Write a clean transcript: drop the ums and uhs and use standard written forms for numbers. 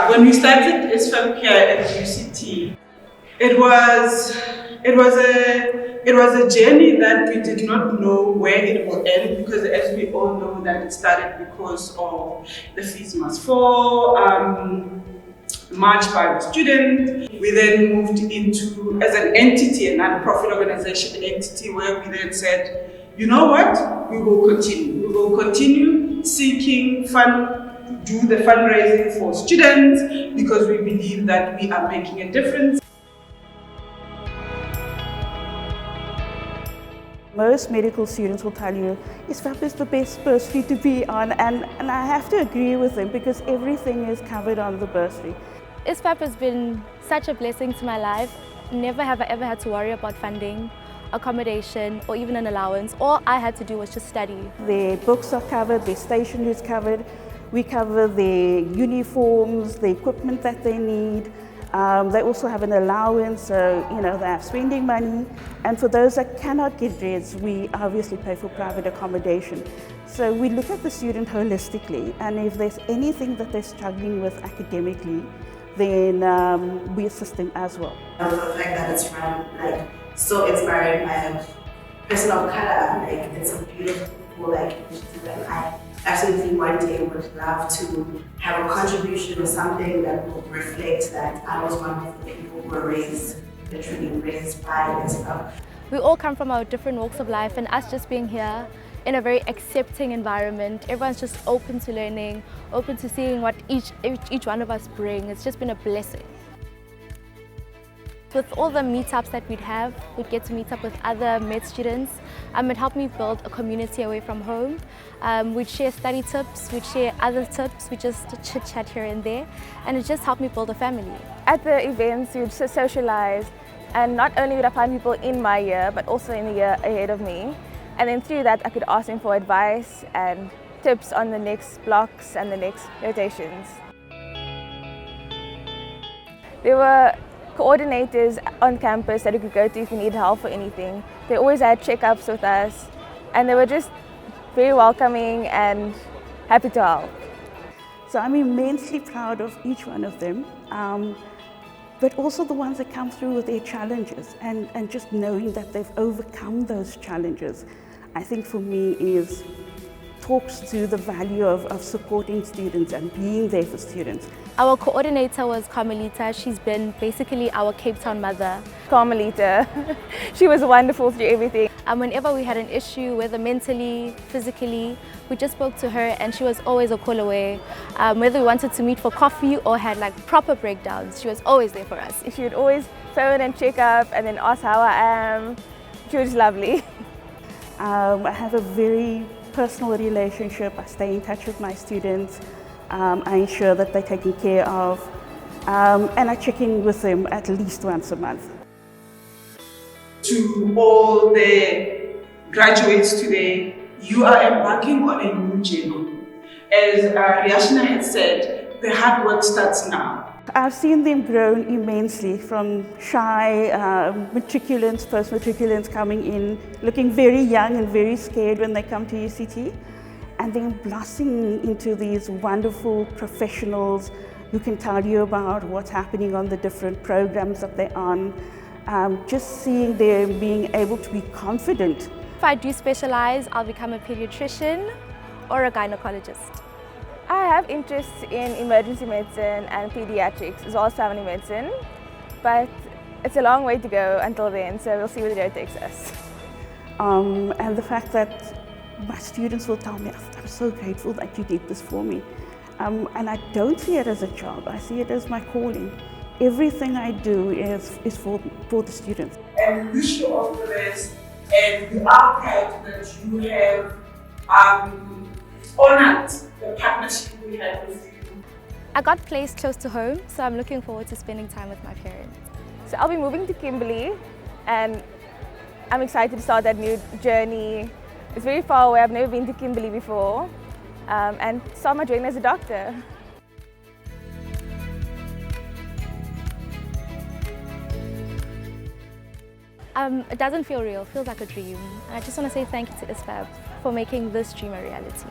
When we started SFAP here at UCT, it was a journey that we did not know where it will end, because as we all know that it started because of the fees must fall, march by the student. We then moved into, as an entity, a non-profit organization entity, where we then said, you know what, we will continue. We will continue seeking do the fundraising for students, because we believe that we are making a difference. Most medical students will tell you, SFAP is the best bursary to be on, and I have to agree with them, because everything is covered on the bursary. SFAP has been such a blessing to my life. Never have I ever had to worry about funding, accommodation, or even an allowance. All I had to do was just study. Their books are covered, their stationery is covered. We cover their uniforms, the equipment that they need. They also have an allowance, so they have spending money. And for those that cannot get DREDS, we obviously pay for private accommodation. So we look at the student holistically, and if there's anything that they're struggling with academically, then we assist them as well. The fact that it's run so inspiring by a person of color, it's a beautiful initiative, and I absolutely one day would love to have a contribution or something that will reflect that I was one of the people who were literally raised by SFAP. We all come from our different walks of life, and us just being here in a very accepting environment, everyone's just open to learning, open to seeing what each one of us bring. It's just been a blessing. With all the meetups that we'd get to meet up with other med students. It helped me build a community away from home. We'd share study tips, we'd share other tips, we just chit-chat here and there, and it just helped me build a family. At the events, you'd socialize, and not only would I find people in my year, but also in the year ahead of me. And then through that, I could ask them for advice and tips on the next blocks and the next rotations. There were coordinators on campus that we could go to if we needed help for anything. They always had checkups with us, and they were just very welcoming and happy to help. So I'm immensely proud of each one of them, but also the ones that come through with their challenges, and just knowing that they've overcome those challenges, I think for me talks to the value of supporting students and being there for students. Our coordinator was Carmelita. She's been basically our Cape Town mother. Carmelita, she was wonderful through everything. Whenever we had an issue, whether mentally, physically, we just spoke to her, and she was always a call away. Whether we wanted to meet for coffee or had proper breakdowns, she was always there for us. She would always phone and check up and then ask how I am. She was lovely. I have a very personal relationship. I stay in touch with my students. I ensure that they're taken care of, and I check in with them at least once a month. To all the graduates today, you are embarking on a new journey. As Riashna had said, the hard work starts now. I've seen them grow immensely, from shy matriculants, post-matriculants coming in, looking very young and very scared when they come to UCT, and then blossoming into these wonderful professionals who can tell you about what's happening on the different programs that they're on. Just seeing them being able to be confident. If I do specialize, I'll become a pediatrician or a gynecologist. I have interests in emergency medicine and pediatrics, as well as family medicine, but it's a long way to go until then, so we'll see where the road takes us. And the fact that my students will tell me, I'm so grateful that you did this for me. And I don't see it as a job, I see it as my calling. Everything I do is for the students. And we wish you all the best, and we are proud that you have honored the partnership we have with you. I got placed close to home, so I'm looking forward to spending time with my parents. So I'll be moving to Kimberley, and I'm excited to start that new journey. It's very far away, I've never been to Kimberley before, and start my journey as a doctor. It doesn't feel real, it feels like a dream. And I just want to say thank you to ISFAB for making this dream a reality.